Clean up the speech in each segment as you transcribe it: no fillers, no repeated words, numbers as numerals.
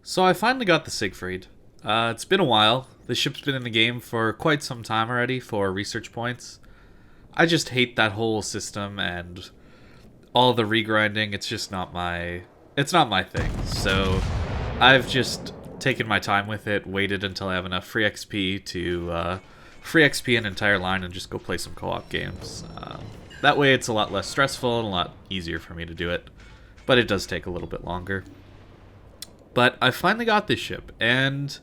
So I finally got the Siegfried. It's been a while. The ship's been in the game for quite some time already for research points. I just hate that whole system and all the regrinding. It's not my thing. So I've just taken my time with it, waited until I have enough free XP to free XP an entire line and just go play some co-op games. That way it's a lot less stressful and a lot easier for me to do it. But it does take a little bit longer. But I finally got this ship, and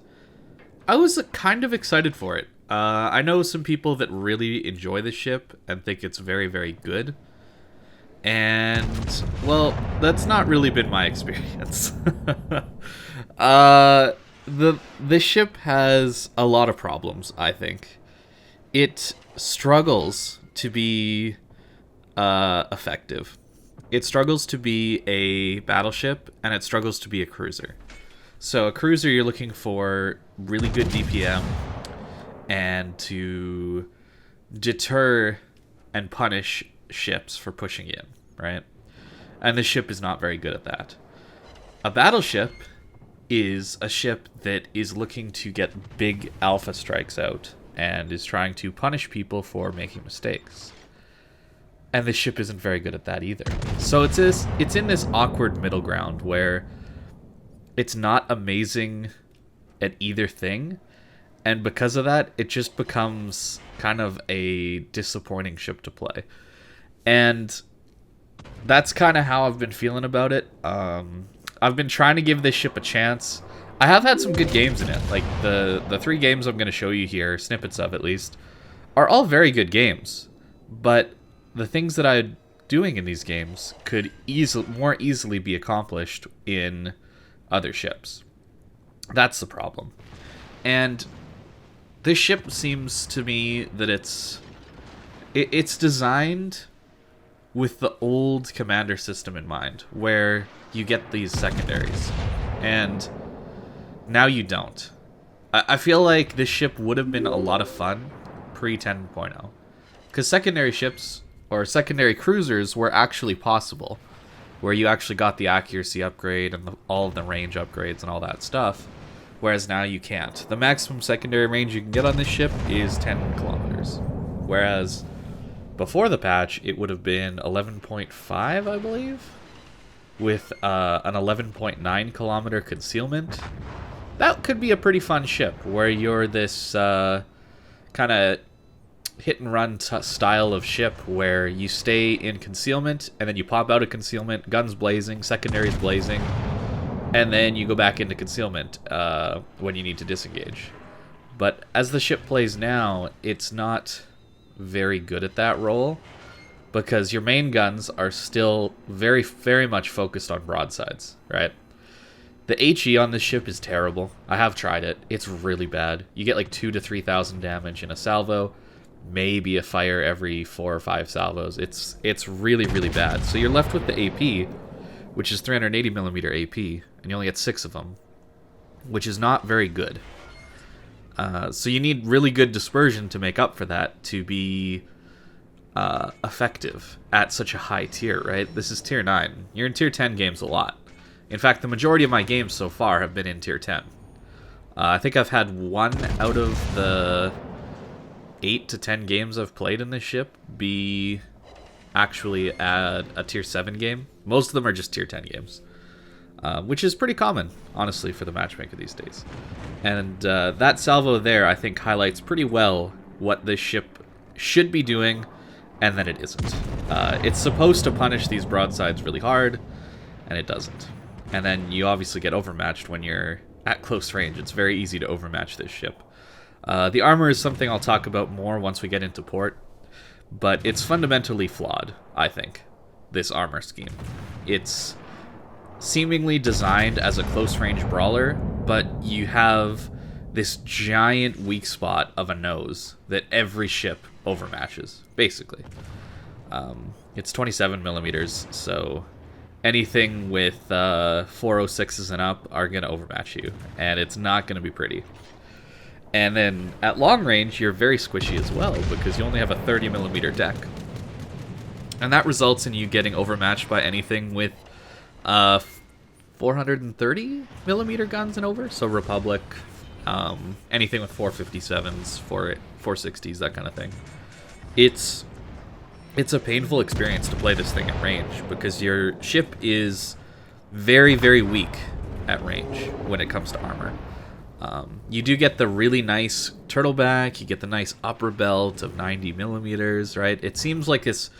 I was kind of excited for it. I know some people that really enjoy this ship and think it's very, very good. And, well, that's not really been my experience. This ship has a lot of problems, I think. It struggles to be effective. It struggles to be a battleship, and it struggles to be a cruiser. So a cruiser, you're looking for really good DPM and to deter and punish ships for pushing in, right? And the ship is not very good at that. A battleship is a ship that is looking to get big alpha strikes out and is trying to punish people for making mistakes. And the ship isn't very good at that either. So it's in this awkward middle ground where it's not amazing at either thing, and because of that, it just becomes kind of a disappointing ship to play. And that's kind of how I've been feeling about it. I've been trying to give this ship a chance. I have had some good games in it. Like the three games I'm going to show you here, snippets of at least, are all very good games. But the things that I'm doing in these games could more easily be accomplished in other ships. That's the problem. And this ship seems to me that it's designed with the old commander system in mind, where you get these secondaries. And now you don't. I feel like this ship would have been a lot of fun pre 10.0. Because secondary ships or secondary cruisers were actually possible, where you actually got the accuracy upgrade and all of the range upgrades and all that stuff, whereas now you can't. The maximum secondary range you can get on this ship is 10 kilometers, whereas before the patch it would have been 11.5, I believe, with an 11.9 kilometer concealment. That could be a pretty fun ship, where you're this kind of hit and run style of ship where you stay in concealment and then you pop out of concealment, guns blazing, secondaries blazing, and then you go back into concealment when you need to disengage. But as the ship plays now, it's not very good at that role, because your main guns are still very, very much focused on broadsides, right? The HE on this ship is terrible. I have tried it. It's really bad. You get like 2,000 to 3,000 damage in a salvo, maybe a fire every 4 or 5 salvos. It's really, really bad. So you're left with the AP, which is 380mm AP, and you only get 6 of them, which is not very good. So you need really good dispersion to make up for that, to be effective at such a high tier, right? This is tier 9. You're in tier 10 games a lot. In fact, the majority of my games so far have been in tier 10. I think I've had 1 out of the 8 to 10 games I've played in this ship be actually at a tier 7 game. Most of them are just tier 10 games, which is pretty common, honestly, for the matchmaker these days. And that salvo there, I think, highlights pretty well what this ship should be doing, and that it isn't. It's supposed to punish these broadsides really hard, and it doesn't. And then you obviously get overmatched when you're at close range. It's very easy to overmatch this ship. The armor is something I'll talk about more once we get into port, but it's fundamentally flawed, I think, this armor scheme. It's seemingly designed as a close-range brawler, but you have this giant weak spot of a nose that every ship overmatches, basically. It's 27mm, so anything with 406s and up are going to overmatch you, and it's not going to be pretty. And then at long range, you're very squishy as well, because you only have a 30mm deck. And that results in you getting overmatched by anything with 430 millimeter guns and over. So Republic, anything with 457s, 460s, that kind of thing. It's a painful experience to play this thing at range because your ship is very, very weak at range when it comes to armor. You do get the really nice turtleback, you get the nice upper belt of 90 millimeters, right? It seems like this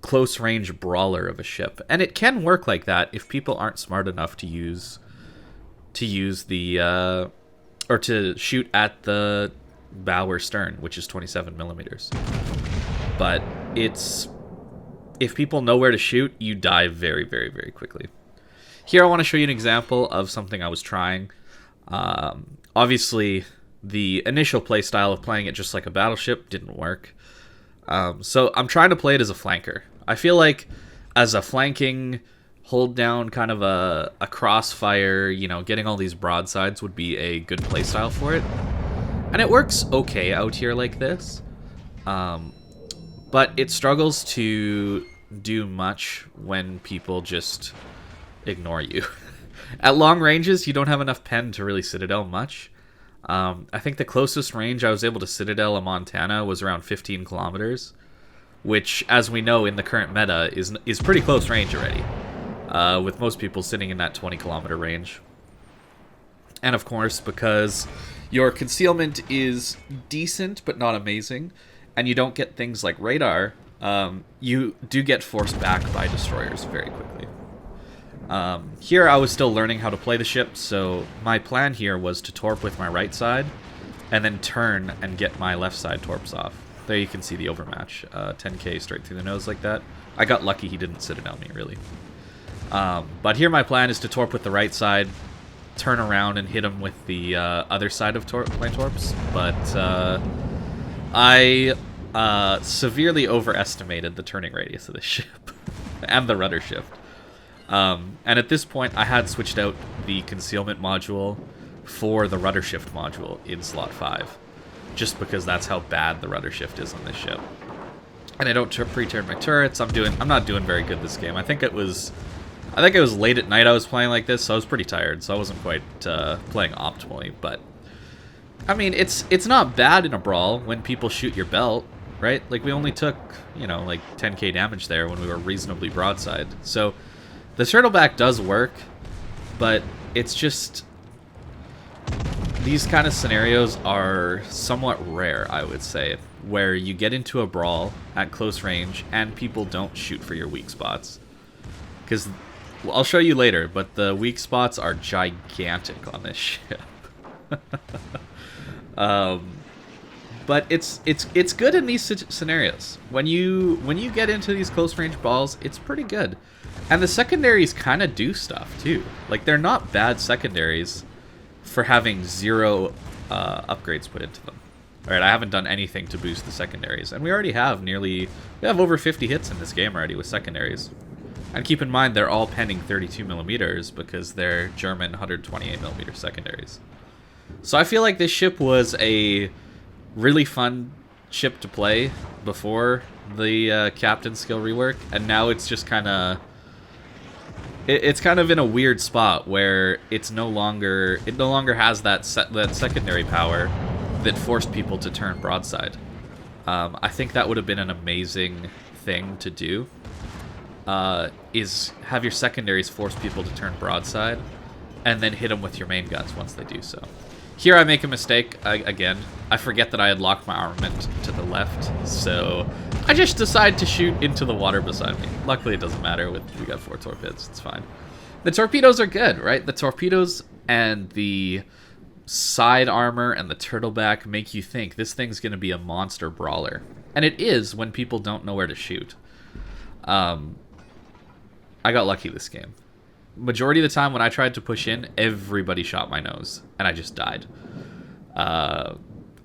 close range brawler of a ship, and it can work like that if people aren't smart enough to use the or to shoot at the bow or stern, which is 27 millimeters. But if people know where to shoot, you die very, very, very quickly. Here I want to show you an example of something I was trying. Obviously, the initial playstyle of playing it just like a battleship didn't work. So I'm trying to play it as a flanker. I feel like as a flanking, hold down kind of a crossfire, getting all these broadsides would be a good playstyle for it. And it works okay out here like this. But it struggles to do much when people just ignore you. At long ranges, you don't have enough pen to really citadel much. I think the closest range I was able to citadel a Montana was around 15 kilometers, which, as we know in the current meta, is pretty close range already, with most people sitting in that 20-kilometer range. And of course, because your concealment is decent but not amazing, and you don't get things like radar, you do get forced back by destroyers very quickly. Here I was still learning how to play the ship, so my plan here was to torp with my right side, and then turn and get my left side torps off. There you can see the overmatch, 10k straight through the nose like that. I got lucky he didn't citadel me, really. But here my plan is to torp with the right side, turn around and hit him with the other side of my torps, but I severely overestimated the turning radius of this ship, and the rudder shift. And at this point, I had switched out the concealment module for the rudder shift module in slot 5, just because that's how bad the rudder shift is on this ship. And I don't pre-turn my turrets. I'm not doing very good this game. I think it was late at night I was playing like this, so I was pretty tired, so I wasn't quite playing optimally. But I mean, it's not bad in a brawl when people shoot your belt, right? Like, we only took like 10k damage there when we were reasonably broadside. So the turtleback does work, but it's just, these kind of scenarios are somewhat rare, I would say, where you get into a brawl at close range and people don't shoot for your weak spots. Because, well, I'll show you later, but the weak spots are gigantic on this ship. But it's good in these scenarios. When you get into these close range brawls, it's pretty good. And the secondaries kind of do stuff, too. Like, they're not bad secondaries for having 0 upgrades put into them. Alright, I haven't done anything to boost the secondaries. And we already have we have over 50 hits in this game already with secondaries. And keep in mind, they're all penning 32 millimeters because they're German 128 millimeter secondaries. So I feel like this ship was a really fun ship to play before the captain skill rework. And now it's just kind of... It's kind of in a weird spot where it no longer has that secondary power that forced people to turn broadside. I think that would have been an amazing thing to do. Is have your secondaries force people to turn broadside, and then hit them with your main guns once they do so. Here I make a mistake again. I forget that I had locked my armament to the left, so I just decide to shoot into the water beside me. Luckily, it doesn't matter. We got 4 torpedoes. It's fine. The torpedoes are good, right? The torpedoes and the side armor and the turtleback make you think this thing's going to be a monster brawler. And it is when people don't know where to shoot. I got lucky this game. Majority of the time when I tried to push in, everybody shot my nose, and I just died.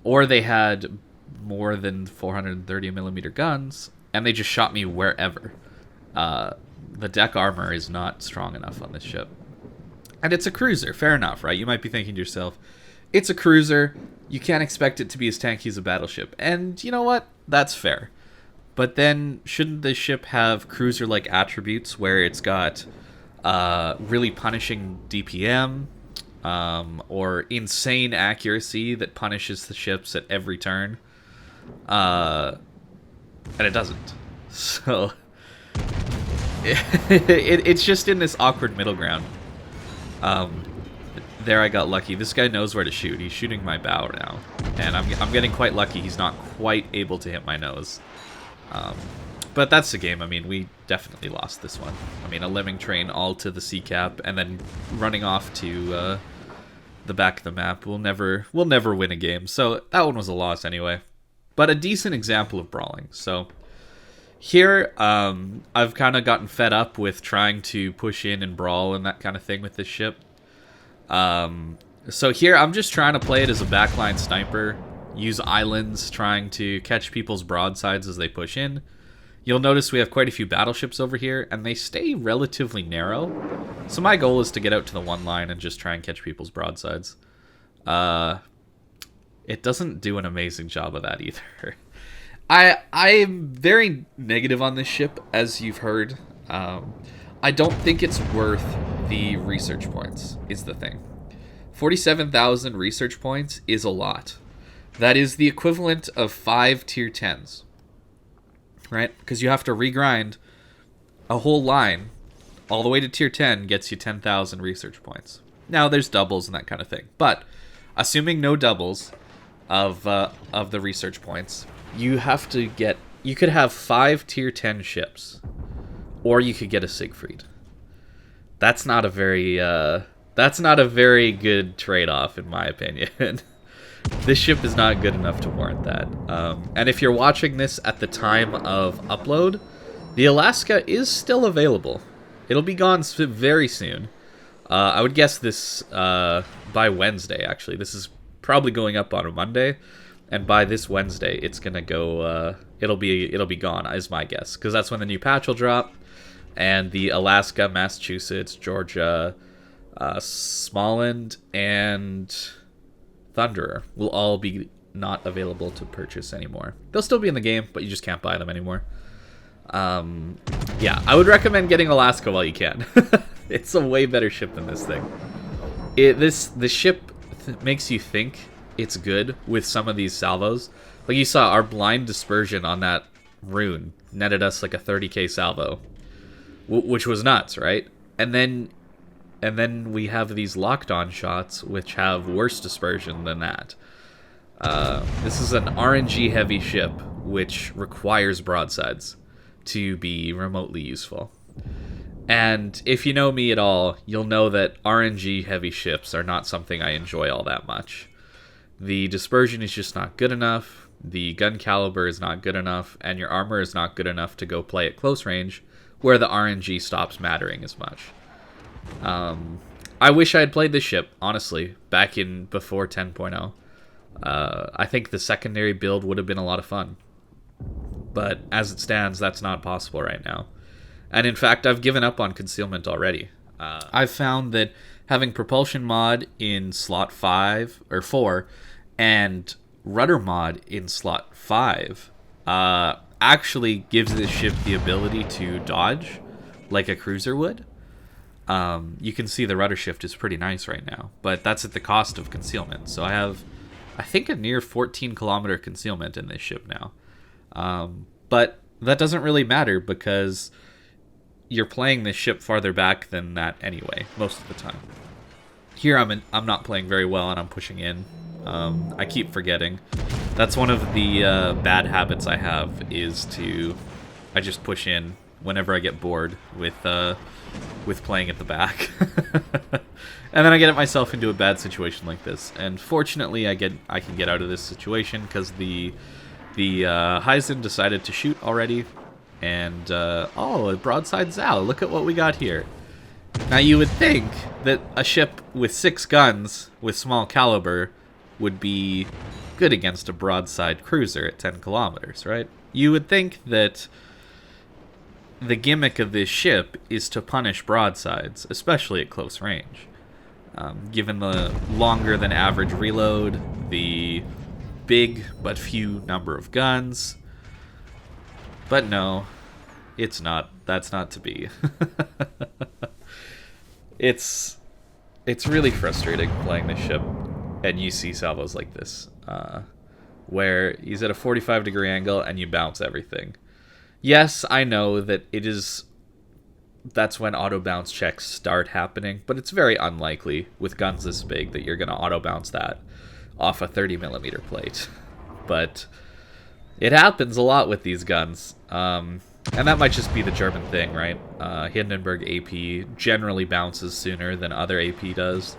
Or they had more than 430 millimeter guns, and they just shot me wherever. The deck armor is not strong enough on this ship. And it's a cruiser, fair enough, right? You might be thinking to yourself, it's a cruiser, you can't expect it to be as tanky as a battleship. And you know what? That's fair. But then, shouldn't this ship have cruiser-like attributes where it's got really punishing DPM, or insane accuracy that punishes the ships at every turn. And it doesn't. So it's just in this awkward middle ground. There I got lucky. This guy knows where to shoot. He's shooting my bow now. And I'm getting quite lucky. He's not quite able to hit my nose. But that's the game. I mean, we definitely lost this one. I mean, a lemming train all to the sea cap and then running off to the back of the map. We'll never win a game. So that one was a loss anyway. But a decent example of brawling. So here, I've kind of gotten fed up with trying to push in and brawl and that kind of thing with this ship. So here, I'm just trying to play it as a backline sniper. Use islands, trying to catch people's broadsides as they push in. You'll notice we have quite a few battleships over here, and they stay relatively narrow. So my goal is to get out to the one line and just try and catch people's broadsides. It doesn't do an amazing job of that either. I'm very negative on this ship, as you've heard. I don't think it's worth the research points, is the thing. 47,000 research points is a lot. That is the equivalent of 5 tier 10s. Right? Because you have to regrind a whole line all the way to tier 10 gets you 10,000 research points. Now, there's doubles and that kind of thing. But, assuming no doubles of the research points, you have to get... You could have 5 tier 10 ships. Or you could get a Siegfried. That's not a very good trade-off, in my opinion. This ship is not good enough to warrant that. And if you're watching this at the time of upload, the Alaska is still available. It'll be gone very soon. I would guess this by Wednesday, actually. This is probably going up on a Monday. And by this Wednesday, it's going to go... it'll be gone, is my guess. Because that's when the new patch will drop. And the Alaska, Massachusetts, Georgia, Småland, and Thunderer will all be not available to purchase anymore. They'll still be in the game, but you just can't buy them anymore. Yeah, I would recommend getting Alaska while you can. It's a way better ship than this thing. The ship makes you think it's good with some of these salvos. Like you saw, our blind dispersion on that rune netted us like a 30k salvo, which was nuts, right? And then we have these locked-on shots, which have worse dispersion than that. This is an RNG-heavy ship, which requires broadsides to be remotely useful. And if you know me at all, you'll know that RNG-heavy ships are not something I enjoy all that much. The dispersion is just not good enough, the gun caliber is not good enough, and your armor is not good enough to go play at close range, where the RNG stops mattering as much. I wish I had played this ship, honestly, back in before 10.0. I think the secondary build would have been a lot of fun. But as it stands, that's not possible right now. And in fact, I've given up on concealment already. I've found that having propulsion mod in slot 5 or 4 and rudder mod in slot 5 actually gives this ship the ability to dodge like a cruiser would. You can see the rudder shift is pretty nice right now, but that's at the cost of concealment. So I have, I think, a near 14 kilometer concealment in this ship now. But that doesn't really matter because you're playing this ship farther back than that anyway, most of the time. Here I'm not playing very well and I'm pushing in. I keep forgetting. That's one of the bad habits I have, is I just push in whenever I get bored with playing at the back. And then I get myself into a bad situation like this. And fortunately I can get out of this situation because the Heisen decided to shoot already. And oh, a broadside Zal, look at what we got here. Now you would think that a ship with 6 guns with small caliber would be good against a broadside cruiser at 10 kilometers, right? You would think that the gimmick of this ship is to punish broadsides, especially at close range. Given the longer than average reload, the big but few number of guns. But no, it's not. That's not to be. it's really frustrating playing this ship, and you see salvos like this, where he's at a 45-degree angle and you bounce everything. Yes, I know that that's when auto bounce checks start happening, but it's very unlikely with guns this big that you're going to auto bounce that off a 30mm plate. But it happens a lot with these guns. And that might just be the German thing, right? Hindenburg AP generally bounces sooner than other AP does.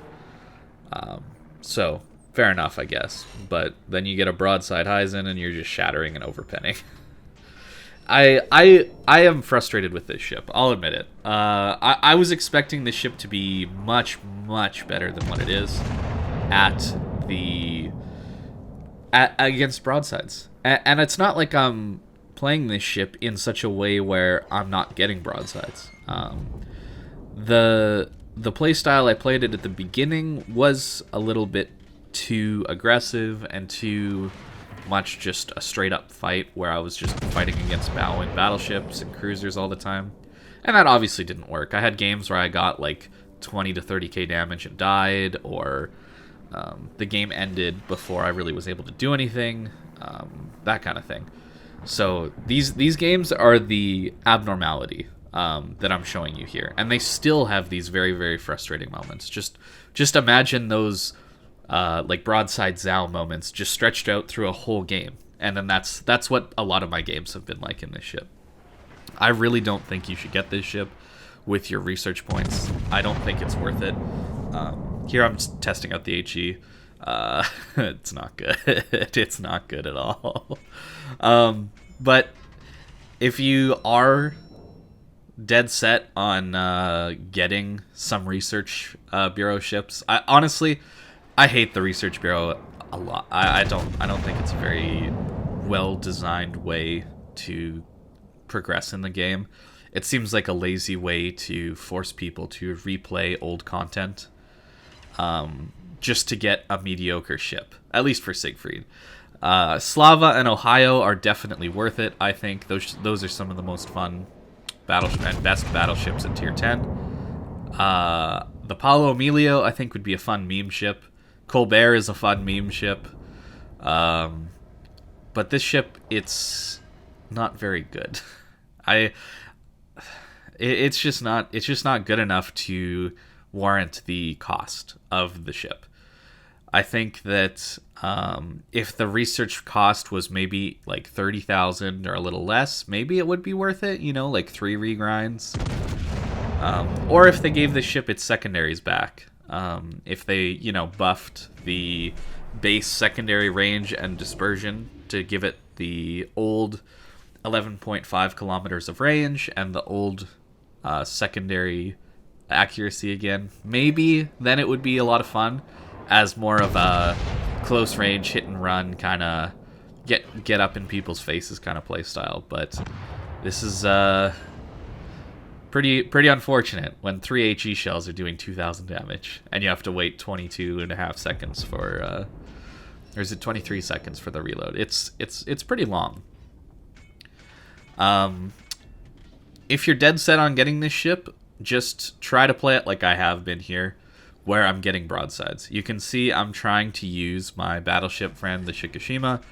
So, fair enough, I guess. But then you get a broadside Heisen and you're just shattering and overpenning. I am frustrated with this ship. I'll admit it. I was expecting this ship to be much, much better than what it is against broadsides. And it's not like I'm playing this ship in such a way where I'm not getting broadsides. The playstyle I played it at the beginning was a little bit too aggressive and too much just a straight up fight where I was just fighting against battleships and cruisers all the time. And that obviously didn't work. I had games where I got like 20 to 30k damage and died, or the game ended before I really was able to do anything, that kind of thing. So these games are the abnormality that I'm showing you here, and they still have these very, very frustrating moments. Just imagine those like broadside Zao moments just stretched out through a whole game, and then that's what a lot of my games have been like in this ship. I really don't think you should get this ship with your research points. I don't think it's worth it. Here I'm just testing out the HE. It's not good. It's not good at all. But if you are dead set on getting some research bureau ships, I hate the research bureau a lot. I don't think it's a very well designed way to progress in the game. It seems like a lazy way to force people to replay old content, just to get a mediocre ship, at least for Siegfried. Slava and Ohio are definitely worth it. I think those are some of the most fun and best battleships in tier 10. The Paulo Emilio I think would be a fun meme ship. Colbert is a fun meme ship. But this ship, it's not very good. It's just not good enough to warrant the cost of the ship. I think that if the research cost was maybe like 30,000 or a little less, maybe it would be worth it, like 3 regrinds. Or if they gave the ship its secondaries back. If they, buffed the base secondary range and dispersion to give it the old 11.5 kilometers of range and the old secondary accuracy again, maybe then it would be a lot of fun as more of a close range hit and run kind of get up in people's faces kind of play style. But this is pretty unfortunate when 3 HE shells are doing 2,000 damage and you have to wait 22.5 seconds for or is it 23 seconds for the reload? It's pretty long. If you're dead set on getting this ship, just try to play it like I have been here, where I'm getting broadsides. You can see I'm trying to use my battleship friend, the Shikishima,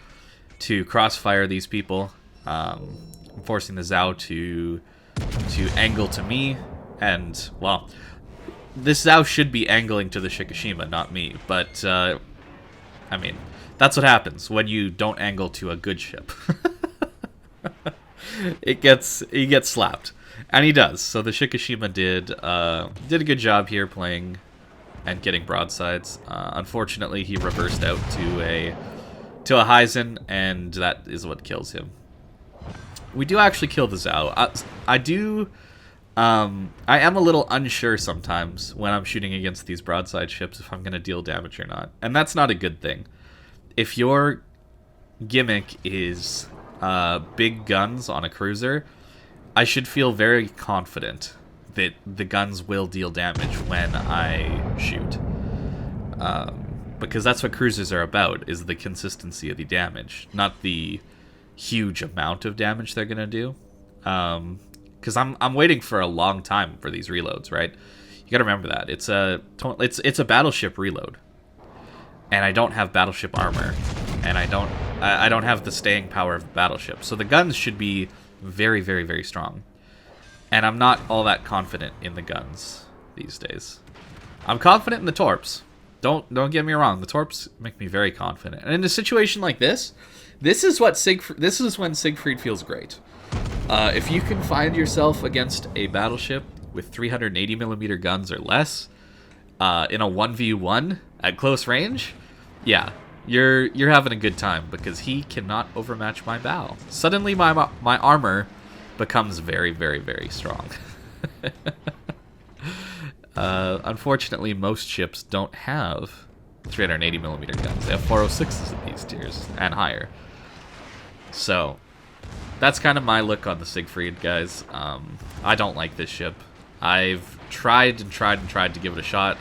to crossfire these people. I'm forcing the Zao to angle to me, and, well, this Zao should be angling to the Shikishima, not me, but, I mean, that's what happens when you don't angle to a good ship. He gets slapped, and he does. So the Shikishima did a good job here playing and getting broadsides. Unfortunately, he reversed out to a Heisen, and that is what kills him. We do actually kill the Zao. I am a little unsure sometimes when I'm shooting against these broadside ships if I'm going to deal damage or not, and that's not a good thing. If your gimmick is big guns on a cruiser, I should feel very confident that the guns will deal damage when I shoot. Because that's what cruisers are about, is the consistency of the damage, not the huge amount of damage they're going to do. Because I'm waiting for a long time for these reloads, right? You You gotta remember that. It's a battleship reload. And I don't have battleship armor. And I don't have the staying power of the battleship. So the guns should be very, very, very strong. And I'm not all that confident in the guns these days. I'm confident in the torps. Don't get me wrong. The torps make me very confident. And in a situation like this, this is when Siegfried feels great. If you can find yourself against a battleship with 380mm guns or less in a 1v1 at close range, yeah, you're having a good time because he cannot overmatch my bow. Suddenly my armor becomes very, very, very strong. Unfortunately, most ships don't have 380mm guns. They have 406s in these tiers and higher. So that's kind of my look on the Siegfried, guys. I don't like this ship. I've tried to give it a shot.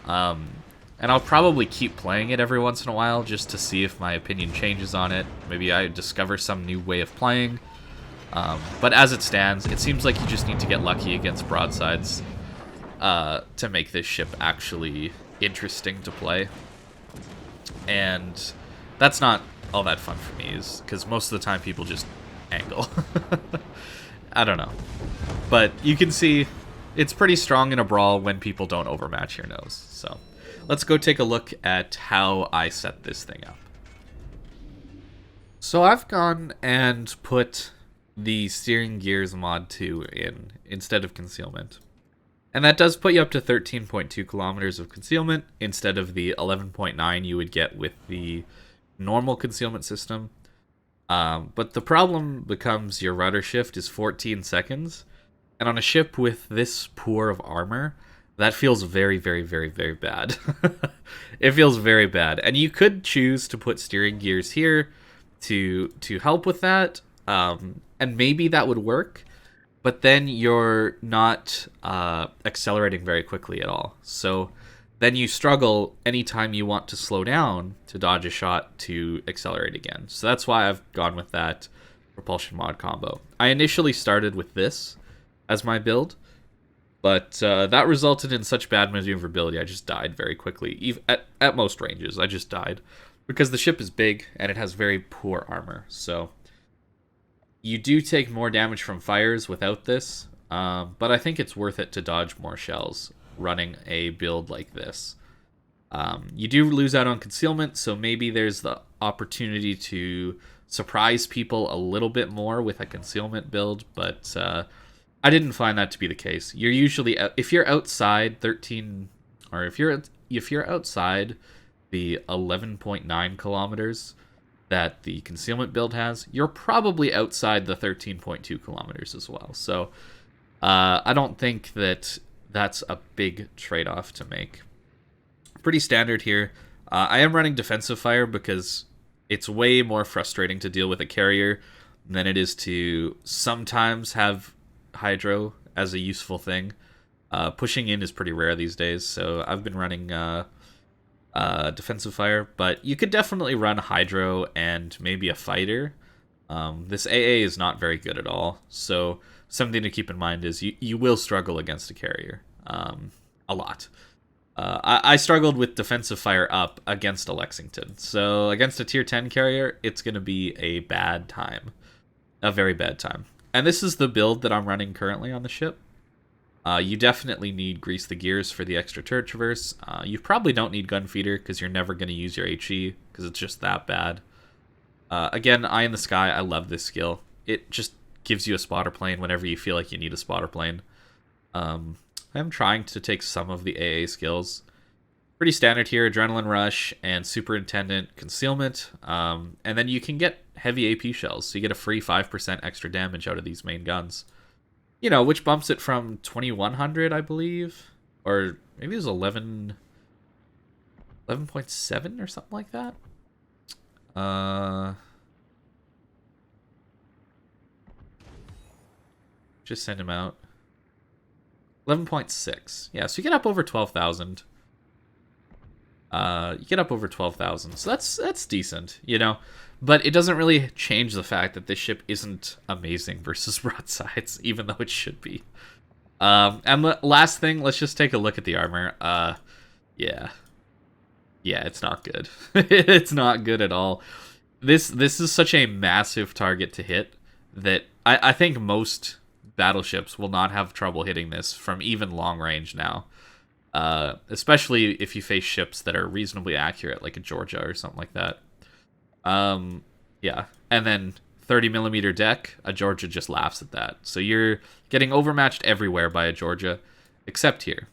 And I'll probably keep playing it every once in a while just to see if my opinion changes on it. Maybe I discover some new way of playing. But as it stands, it seems like you just need to get lucky against broadsides to make this ship actually interesting to play. And that's not all that fun for me, because most of the time people just angle. I don't know. But you can see it's pretty strong in a brawl when people don't overmatch your nose. So let's go take a look at how I set this thing up. So I've gone and put the steering gears mod 2 in instead of concealment. And that does put you up to 13.2 kilometers of concealment instead of the 11.9 you would get with the normal concealment system. But the problem becomes your rudder shift is 14 seconds. And on a ship with this poor of armor, that feels very, very, very, very bad. It feels very bad. And you could choose to put steering gears here to help with that. And maybe that would work. But then you're not accelerating very quickly at all. So then you struggle anytime you want to slow down to dodge a shot to accelerate again. So that's why I've gone with that propulsion mod combo. I initially started with this as my build, but that resulted in such bad maneuverability I just died very quickly. Even at most ranges, I just died. Because the ship is big and it has very poor armor. So you do take more damage from fires without this, but I think it's worth it to dodge more shells running a build like this. You do lose out on concealment, so maybe there's the opportunity to surprise people a little bit more with a concealment build, but I didn't find that to be the case. You're usually, if you're outside 13, or if you're outside the 11.9 kilometers that the concealment build has, you're probably outside the 13.2 kilometers as well. So I don't think that that's a big trade-off to make. Pretty standard here. I am running defensive fire because it's way more frustrating to deal with a carrier than it is to sometimes have hydro as a useful thing. Pushing in is pretty rare these days, so I've been running defensive fire, but you could definitely run hydro and maybe a fighter. This AA is not very good at all, so something to keep in mind is you will struggle against a carrier a lot. I struggled with defensive fire up against a Lexington, so against a tier 10 carrier it's going to be a bad time, a very bad time. And this is the build that I'm running currently on the ship. You definitely need Grease the Gears for the extra turret traverse. You probably don't need Gun Feeder because you're never going to use your HE because it's just that bad. Again, Eye in the Sky, I love this skill. It just gives you a spotter plane whenever you feel like you need a spotter plane. I'm trying to take some of the AA skills. Pretty standard here, Adrenaline Rush and Superintendent Concealment. And then you can get heavy AP shells, so you get a free 5% extra damage out of these main guns. You know, which bumps it from 2100, I believe, or maybe it was 11.7 or something like that. Just send him out. 11.6. Yeah, so you get up over 12,000. You get up over 12,000, so that's decent, you know. But it doesn't really change the fact that this ship isn't amazing versus broadsides, even though it should be. And the last thing, let's just take a look at the armor. Yeah. Yeah, it's not good. It's not good at all. This is such a massive target to hit that I think most battleships will not have trouble hitting this from even long range now. Especially if you face ships that are reasonably accurate, like a Georgia or something like that. Yeah, and then 30mm deck, a Georgia just laughs at that. So you're getting overmatched everywhere by a Georgia, except here.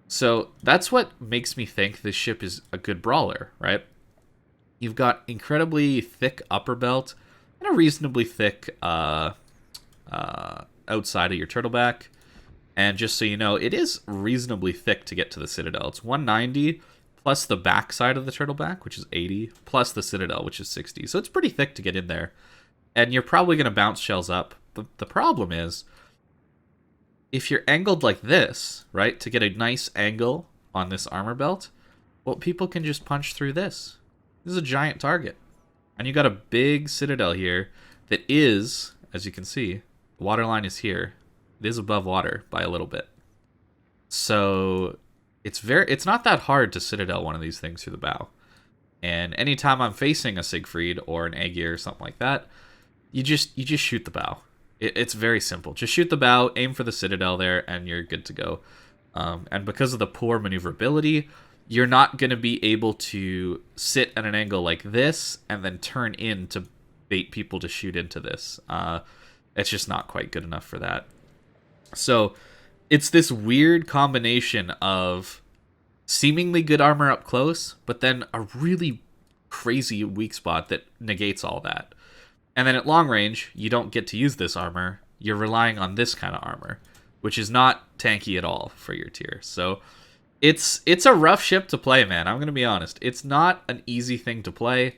So that's what makes me think this ship is a good brawler, right? You've got incredibly thick upper belt and a reasonably thick outside of your turtleback. And just so you know, it is reasonably thick to get to the Citadel. It's 190 plus the back side of the turtleback, which is 80, plus the Citadel, which is 60. So it's pretty thick to get in there. And you're probably going to bounce shells up. The problem is, if you're angled like this, right, to get a nice angle on this armor belt, well, people can just punch through this. This is a giant target. And you got a big Citadel here that is, as you can see, the water line is here. It is above water by a little bit. So it's not that hard to Citadel one of these things through the bow. And anytime I'm facing a Siegfried or an Aegir or something like that, you just shoot the bow. It's very simple. Just shoot the bow, aim for the Citadel there, and you're good to go. And because of the poor maneuverability, you're not going to be able to sit at an angle like this and then turn in to bait people to shoot into this. It's just not quite good enough for that. So it's this weird combination of seemingly good armor up close, but then a really crazy weak spot that negates all that. And then at long range, you don't get to use this armor. You're relying on this kind of armor, which is not tanky at all for your tier. So it's a rough ship to play, man. I'm going to be honest. It's not an easy thing to play,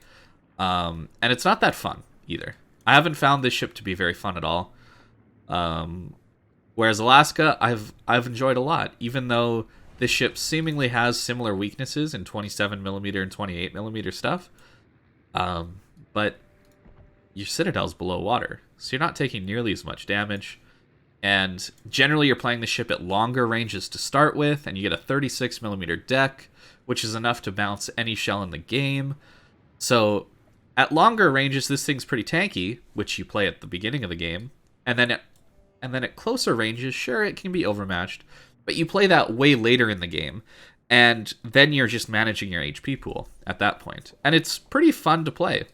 and it's not that fun either. I haven't found this ship to be very fun at all. Whereas Alaska, I've enjoyed a lot, even though this ship seemingly has similar weaknesses in 27mm and 28mm stuff. But your Citadel's below water, so you're not taking nearly as much damage. And generally, you're playing the ship at longer ranges to start with, and you get a 36mm deck, which is enough to bounce any shell in the game. So at longer ranges, this thing's pretty tanky, which you play at the beginning of the game. And then at closer ranges, sure, it can be overmatched, but you play that way later in the game, and then you're just managing your HP pool at that point. And it's pretty fun to play.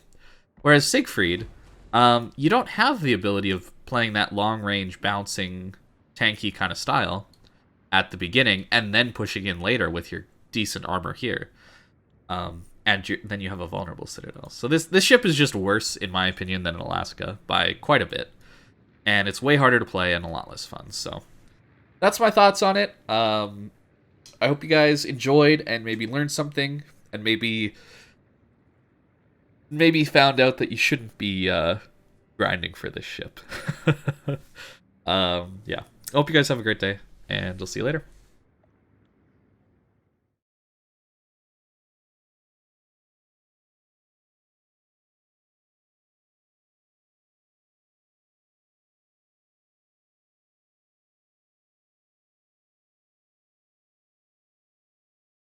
Whereas Siegfried, you don't have the ability of playing that long-range, bouncing, tanky kind of style at the beginning, and then pushing in later with your decent armor here. Then you have a vulnerable Citadel. So this ship is just worse, in my opinion, than Alaska by quite a bit. And it's way harder to play and a lot less fun. So that's my thoughts on it. I hope you guys enjoyed and maybe learned something, and maybe found out that you shouldn't be grinding for this ship. Yeah. I hope you guys have a great day, and I'll see you later.